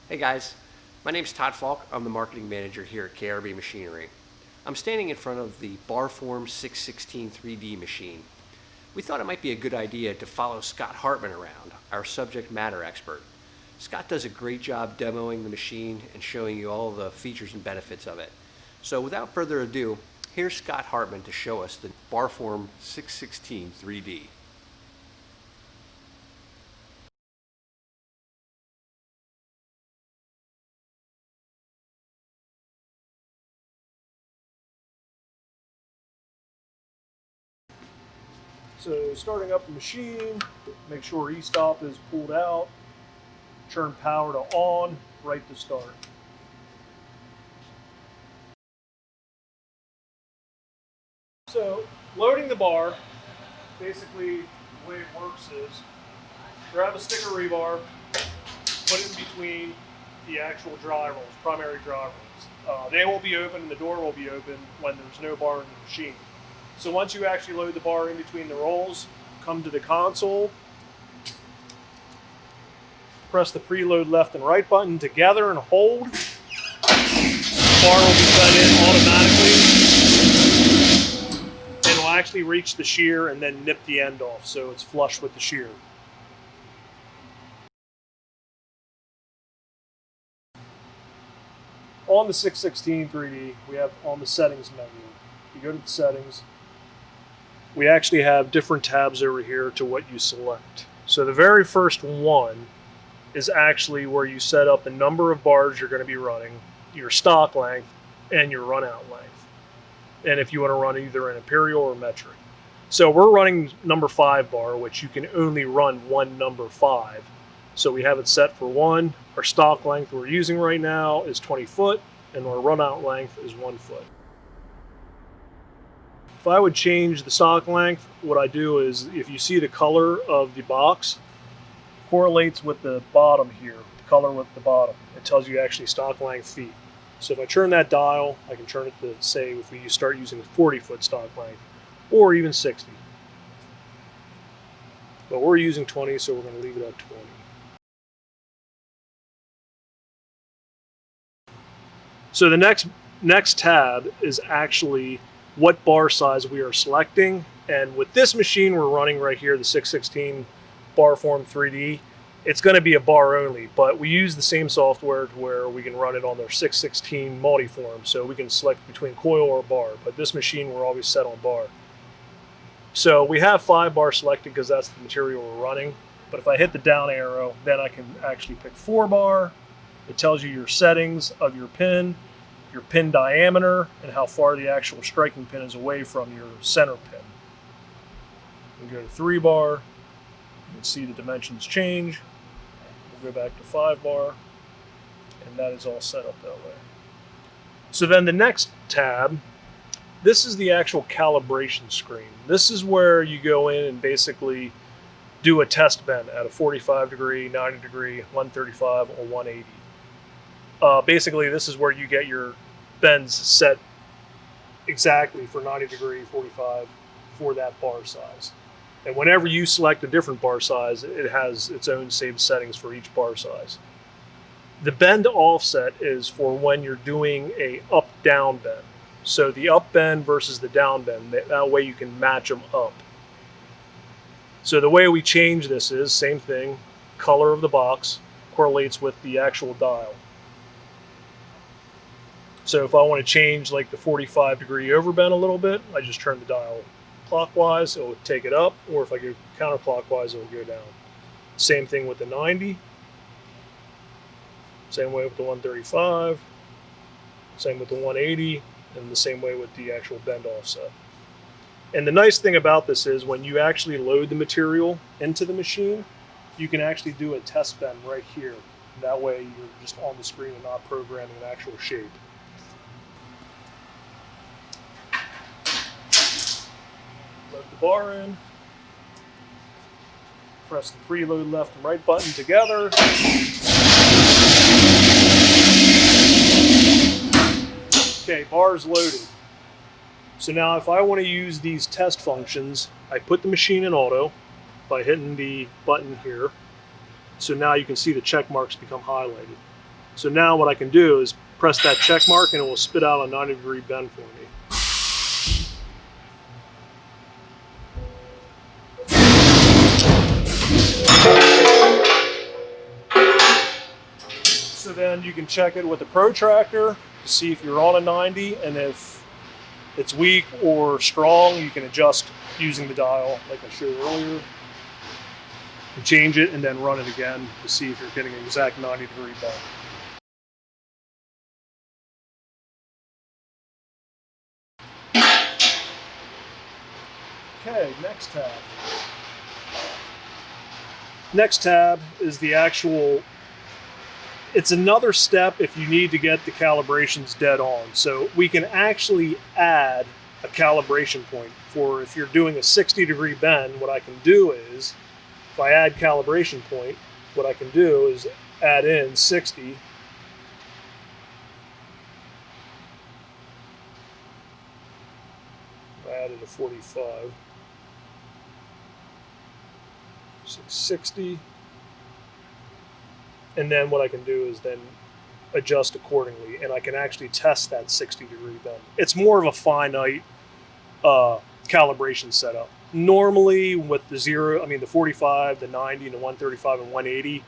Hey guys, my name's Todd Falk. I'm the marketing manager here at KRB Machinery. I'm standing in front of the Barform 616 3D machine. We thought it might be a good idea to follow Scott Hartman around, our subject matter expert. Scott does a great job demoing the machine and showing you all the features and benefits of it. So without further ado, here's Scott Hartman to show us the Barform 616 3D. So starting up the machine, make sure e-stop is pulled out, turn power to on, right to start. So loading the bar, basically the way it works is grab a stick of rebar, put it in between the actual dry rolls, primary dry rolls. They will be open and the door will be open when there's no bar in the machine. So once you actually load the bar in between the rolls, come to the console, press the preload left and right button together and hold. The bar will be set in automatically and will actually reach the shear and then nip the end off so it's flush with the shear. On the 616 3D, we have on the settings menu. You go to the settings, we actually have different tabs over here to what you select. So the very first one is actually where you set up the number of bars you're going to be running, your stock length, and your run out length. And if you want to run either an imperial or metric. So we're running number 5 bar, which you can only run one number 5. So we have it set for 1. Our stock length we're using right now is 20 foot, and our run out length is 1 foot. If I would change the stock length, what I do is, if you see the color of the box, correlates with the bottom here, the color with the bottom. It tells you actually stock length feet. So if I turn that dial, I can turn it to say if we start using 40 foot stock length, or even 60. But we're using 20, so we're going to leave it at 20. So the next tab is actually what bar size we are selecting. And with this machine we're running right here, the 616 Barform 3D, it's going to be a bar only, but we use the same software to where we can run it on their 616 multiform, so we can select between coil or bar, but this machine we're always set on bar. So we have 5 bar selected because that's the material we're running, but if I hit the down arrow, then I can actually pick 4 bar. It tells you your settings of your pin diameter, and how far the actual striking pin is away from your center pin. We go to 3 bar, you can see the dimensions change. We'll go back to 5 bar, and that is all set up that way. So then the next tab, this is the actual calibration screen. This is where you go in and basically do a test bend at a 45 degree, 90 degree, 135, or 180. Basically, this is where you get your bends set exactly for 90 degree, 45 for that bar size. And whenever you select a different bar size, it has its own saved settings for each bar size. The bend offset is for when you're doing a up-down bend. So the up bend versus the down bend, that way you can match them up. So the way we change this is, same thing, color of the box correlates with the actual dial. So if I want to change like the 45 degree overbend a little bit, I just turn the dial clockwise, it will take it up, or if I go counterclockwise, it will go down. Same thing with the 90, same way with the 135, same with the 180, and the same way with the actual bend offset. And the nice thing about this is when you actually load the material into the machine, you can actually do a test bend right here. That way you're just on the screen and not programming an actual shape. Load the bar in, press the preload left and right button together. Okay, bar's loaded. So now if I want to use these test functions, I put the machine in auto by hitting the button here. So now you can see the check marks become highlighted. So now what I can do is press that check mark and it will spit out a 90-degree bend for me. So then you can check it with a protractor to see if you're on a 90, and if it's weak or strong, you can adjust using the dial like I showed earlier. And change it and then run it again to see if you're getting an exact 90-degree bend. Okay, next tab. Next tab is the actual, it's another step if you need to get the calibrations dead on. So we can actually add a calibration point for if you're doing a 60-degree bend. What I can do is, if I add calibration point, what I can do is add in 60. I added a 45. So 60. And then what I can do is then adjust accordingly, and I can actually test that 60-degree bend. It's more of a finite calibration setup. Normally with the 45, the 90, and the 135 and 180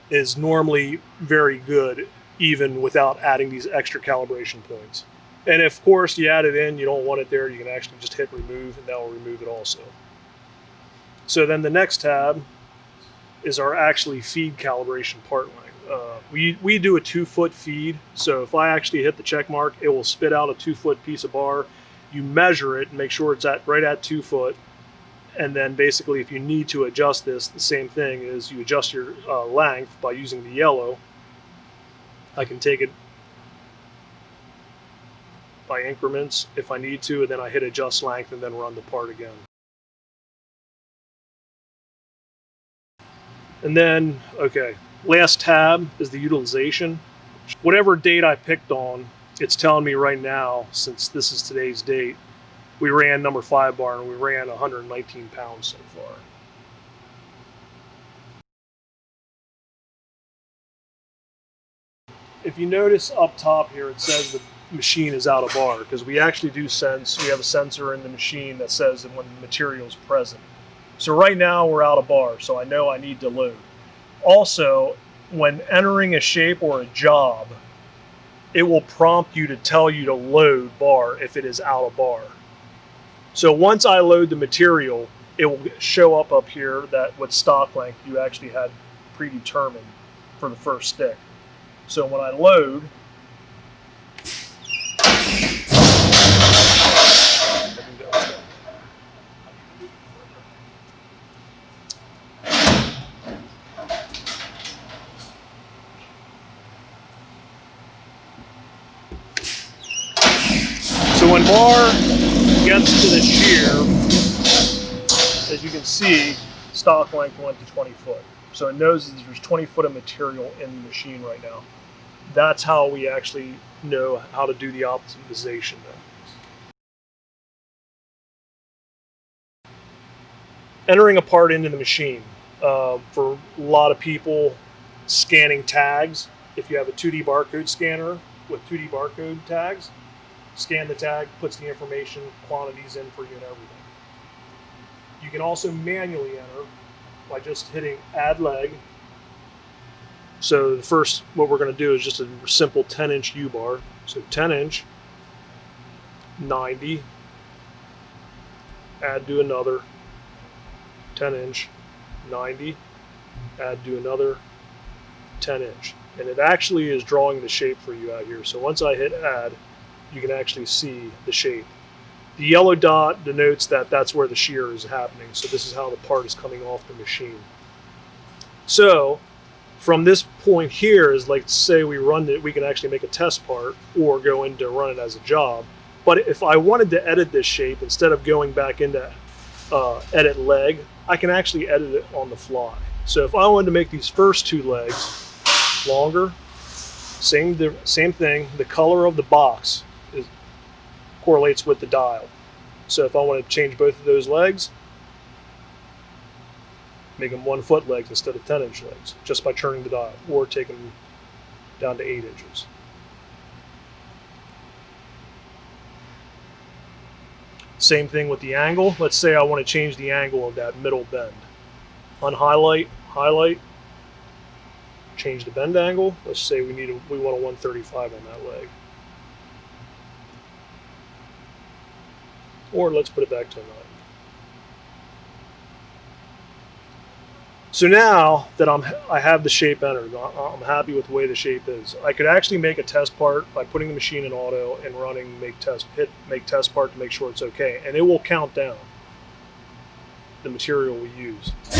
is normally very good even without adding these extra calibration points. And if, of course, you add it in, you don't want it there, you can actually just hit remove, and that will remove it also. So then the next tab is our actually feed calibration part line. We do a 2-foot feed, so if I actually hit the check mark, it will spit out a 2-foot piece of bar. You measure it and make sure it's right at 2 foot, and then basically if you need to adjust this, the same thing is you adjust your length by using the yellow. I can take it by increments if I need to, and then I hit adjust length and then run the part again. And then, okay, last tab is the utilization. Whatever date I picked on, it's telling me right now, since this is today's date, we ran number 5 bar and we ran 119 pounds so far. If you notice up top here, it says the machine is out of bar, because we actually do sense, we have a sensor in the machine that says that when the material is present. So right now we're out of bar, so I know I need to load. Also, when entering a shape or a job, it will prompt you to tell you to load bar if it is out of bar. So once I load the material, it will show up here that what stock length you actually had predetermined for the first stick. So when I load, so when bar gets to the shear, as you can see, stock length went to 20 foot. So it knows that there's 20 foot of material in the machine right now. That's how we actually know how to do the optimization then. Entering a part into the machine. For a lot of people, scanning tags. If you have a 2D barcode scanner with 2D barcode tags, scan the tag, puts the information, quantities in for you and everything. You can also manually enter by just hitting add leg. So the first, what we're going to do is just a simple 10-inch U-bar. So 10-inch, 90, add to another, 10-inch, 90, add to another 10-inch. And it actually is drawing the shape for you out here. So once I hit add, you can actually see the shape. The yellow dot denotes that that's where the shear is happening. So this is how the part is coming off the machine. So from this point here is, like, say we run it, we can actually make a test part or go in to run it as a job. But if I wanted to edit this shape, instead of going back into edit leg, I can actually edit it on the fly. So if I wanted to make these first 2 legs longer, same thing, the color of the box correlates with the dial. So if I want to change both of those legs, make them 1-foot legs instead of 10-inch legs, just by turning the dial, or taking down to 8 inches. Same thing with the angle. Let's say I want to change the angle of that middle bend. Unhighlight, highlight, change the bend angle. Let's say we want a 135 on that leg. Or let's put it back to a 9. So now that I have the shape entered, I'm happy with the way the shape is. I could actually make a test part by putting the machine in auto and running make test part to make sure it's okay, and it will count down the material we use. As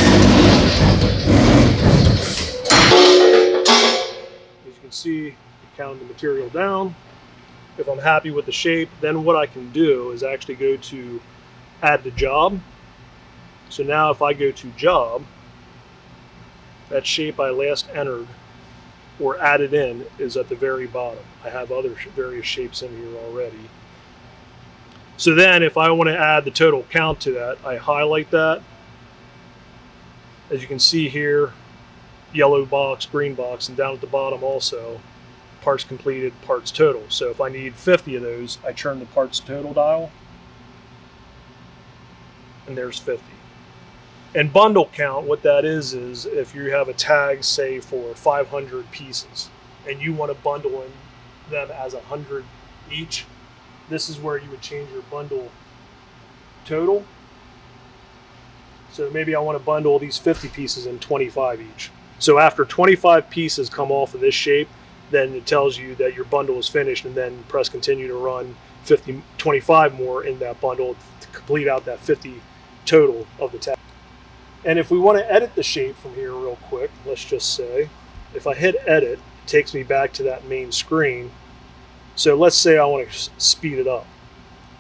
you can see, it counted the material down. If I'm happy with the shape, then what I can do is actually go to add the job. So now if I go to job, that shape I last entered or added in is at the very bottom. I have other various shapes in here already. So then if I want to add the total count to that, I highlight that. As you can see here, yellow box, green box, and down at the bottom also, parts completed, parts total. So if I need 50 of those, I turn the parts total dial, and there's 50. And bundle count, what that is if you have a tag, say, for 500 pieces, and you want to bundle them as 100 each, this is where you would change your bundle total. So maybe I want to bundle these 50 pieces in 25 each. So after 25 pieces come off of this shape, then it tells you that your bundle is finished, and then press continue to run 25 more in that bundle to complete out that 50 total of the tag. And if we want to edit the shape from here real quick, let's just say, if I hit edit, it takes me back to that main screen. So let's say I want to speed it up.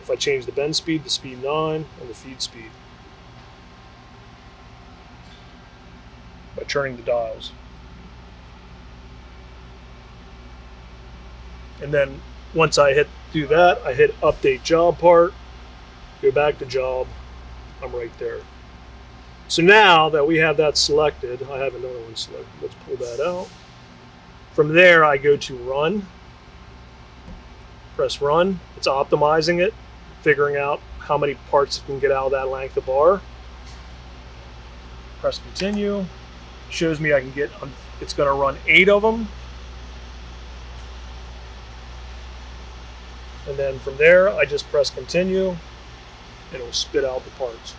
If I change the bend speed to speed 9 and the feed speed by turning the dials. And then once I do that, I hit update job part, go back to job, I'm right there. So now that we have that selected, I have another one selected. Let's pull that out. From there, I go to run. Press run. It's optimizing it, figuring out how many parts it can get out of that length of bar. Press continue. Shows me it's going to run 8 of them. And then from there, I just press continue, and it'll spit out the parts.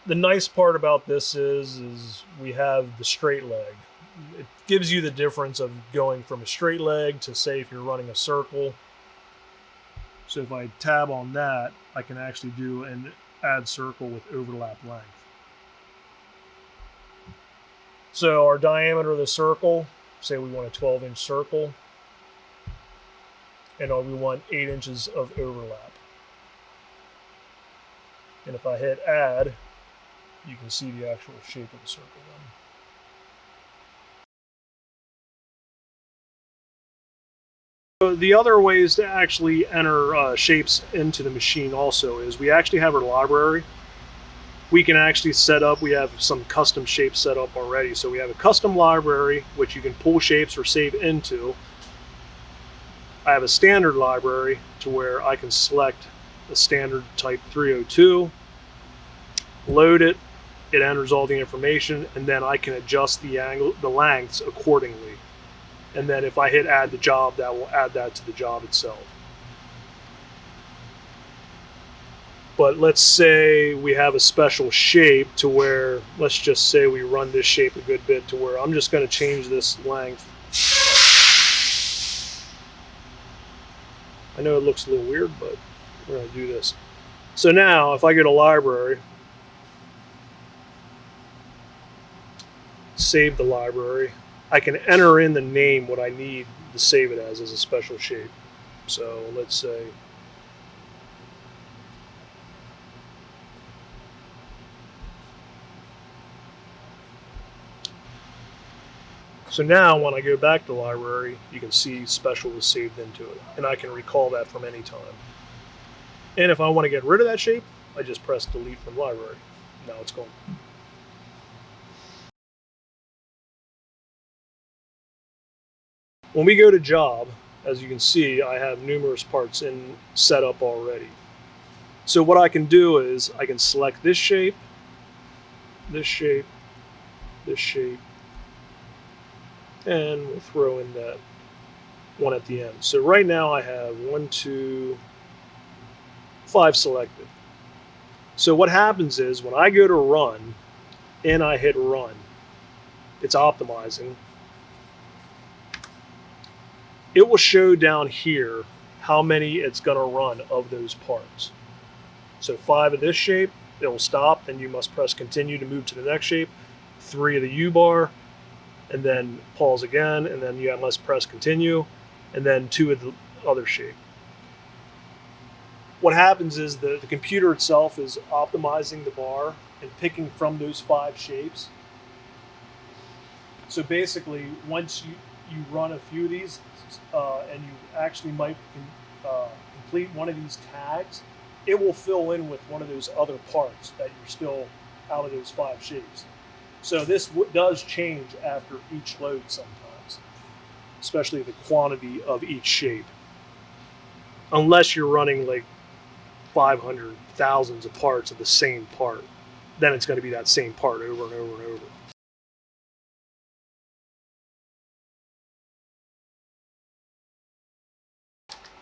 The nice part about this is we have the straight leg. It gives you the difference of going from a straight leg to, say, if you're running a circle. So if I tab on that, I can actually do an add circle with overlap length. So our diameter of the circle, say we want a 12-inch circle, and we want 8 inches of overlap. And if I hit add, you can see the actual shape of the circle then. So the other ways to actually enter shapes into the machine also is we actually have our library. We can actually set up, we have some custom shapes set up already. So we have a custom library, which you can pull shapes or save into. I have a standard library to where I can select a standard type 302, load it, it enters all the information, and then I can adjust the angle, the lengths accordingly. And then if I hit add the job, that will add that to the job itself. But let's say we have a special shape to where, let's just say we run this shape a good bit to where I'm just going to change this length. I know it looks a little weird, but we're going to do this. So now if I go to library, save the library, I can enter in the name what I need to save it as a special shape. So let's say So now when I go back to library, you can see special was saved into it, and I can recall that from any time. And if I want to get rid of that shape, I just press delete from library. Now it's gone. When we go to job, as you can see, I have numerous parts in setup already. So what I can do is I can select this shape, this shape, this shape, and we'll throw in that one at the end. So right now I have 1, 2, 5 selected. So what happens is when I go to run and I hit run, it's optimizing. It will show down here how many it's going to run of those parts. So 5 of this shape, it will stop, then you must press continue to move to the next shape. 3 of the U-bar, and then pause again, and then you must press continue, and then 2 of the other shape. What happens is the computer itself is optimizing the bar and picking from those 5 shapes. So basically, once you run a few of these, and you actually might complete one of these tags, it will fill in with one of those other parts that you're still out of those 5 shapes. So this does change after each load sometimes, especially the quantity of each shape. Unless you're running like 500 thousands of parts of the same part, then it's going to be that same part over and over and over.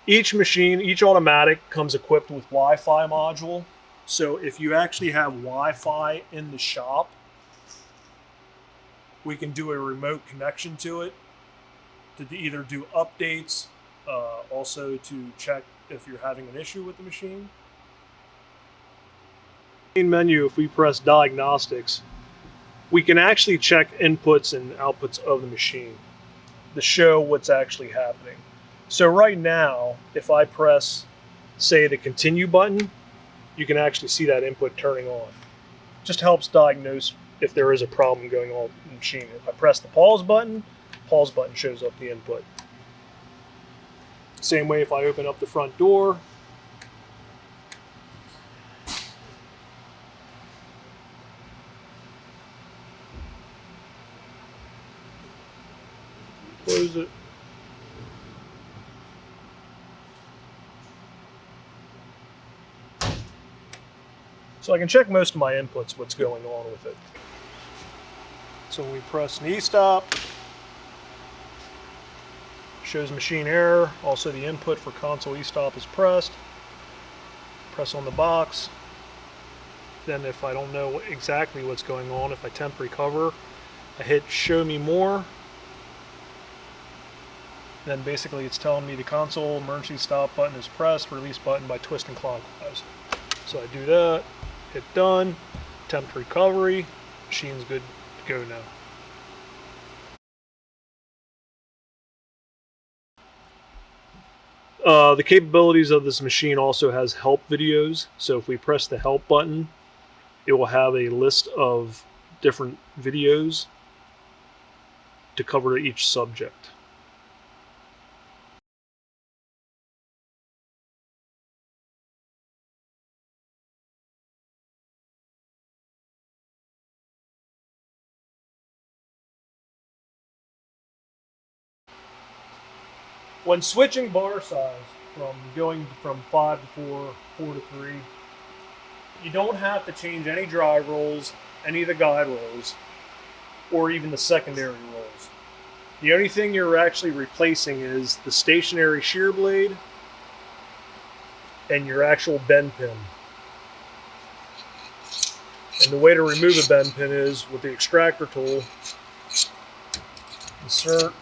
Each machine, each automatic comes equipped with Wi-Fi module. So if you actually have Wi-Fi in the shop, we can do a remote connection to it to either do updates, also to check if you're having an issue with the machine. Main menu, if we press Diagnostics, we can actually check inputs and outputs of the machine to show what's actually happening. So right now, if I press, say, the continue button, you can actually see that input turning on. Just helps diagnose if there is a problem going on in the machine. If I press the pause button shows up the input. Same way if I open up the front door. Close it. So I can check most of my inputs, what's going on with it. So when we press an E-stop, shows machine error. Also the input for console E-stop is pressed. Press on the box. Then if I don't know exactly what's going on, if I temp recover, I hit show me more. Then basically it's telling me the console emergency stop button is pressed, release button by twisting clockwise. So I do that. Hit done, temp recovery, machine's good to go now. The capabilities of this machine also has help videos. So if we press the help button, it will have a list of different videos to cover each subject. When switching bar size from going from 5 to 4, 4 to 3, you don't have to change any drive rolls, any of the guide rolls, or even the secondary rolls. The only thing you're actually replacing is the stationary shear blade and your actual bend pin. And the way to remove a bend pin is with the extractor tool, insert,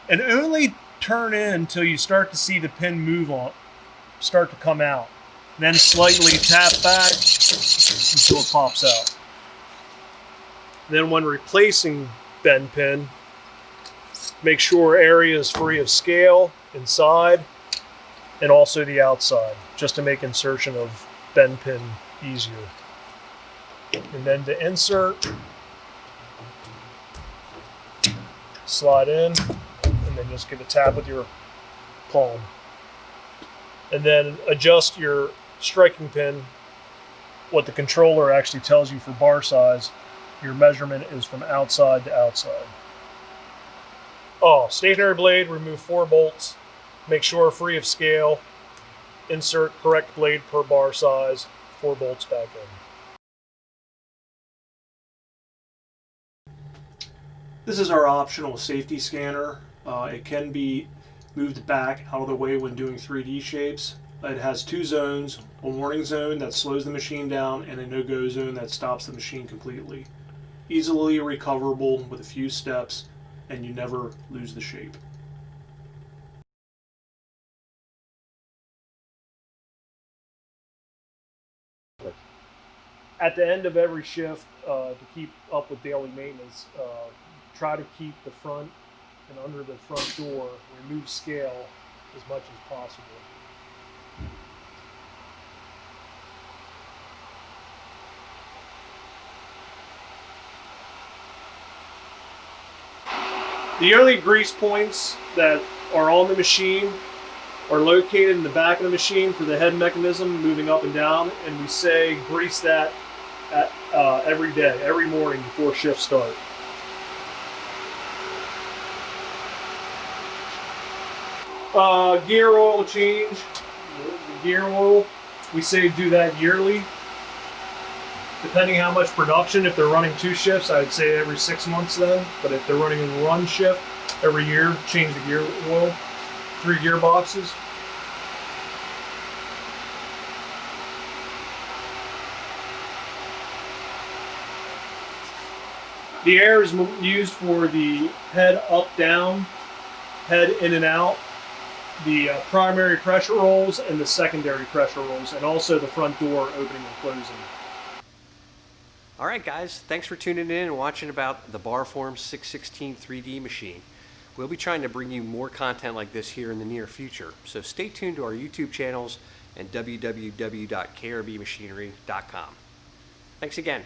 and only turn in until you start to see the pin move on, start to come out. Then slightly tap back until it pops out. Then when replacing bend pin, make sure area is free of scale inside and also the outside, just to make insertion of bend pin easier. And then to insert, slide in, and then just give a tap with your palm. And then adjust your striking pin. What the controller actually tells you for bar size, your measurement is from outside to outside. Oh, stationary blade, remove 4 bolts, make sure free of scale, insert correct blade per bar size, 4 bolts back in. This is our optional safety scanner. It can be moved back out of the way when doing 3D shapes. It has 2 zones, a warning zone that slows the machine down and a no-go zone that stops the machine completely. Easily recoverable with a few steps, and you never lose the shape. At the end of every shift, to keep up with daily maintenance, try to keep the front and under the front door, remove scale as much as possible. The only grease points that are on the machine are located in the back of the machine for the head mechanism moving up and down, and we say grease that every day, every morning before shift start. Gear oil change. The gear oil, we say do that yearly. Depending how much production, if they're running 2 shifts, I'd say every 6 months then. But if they're running in 1 shift, every year, change the gear oil. 3 gearboxes. The air is used for the head up, down, head in and out, the primary pressure rolls and the secondary pressure rolls, and also the front door opening and closing. All right, guys, thanks for tuning in and watching about the Barform 616 3D machine. We'll be trying to bring you more content like this here in the near future, so stay tuned to our YouTube channels and www.krbmachinery.com. Thanks again.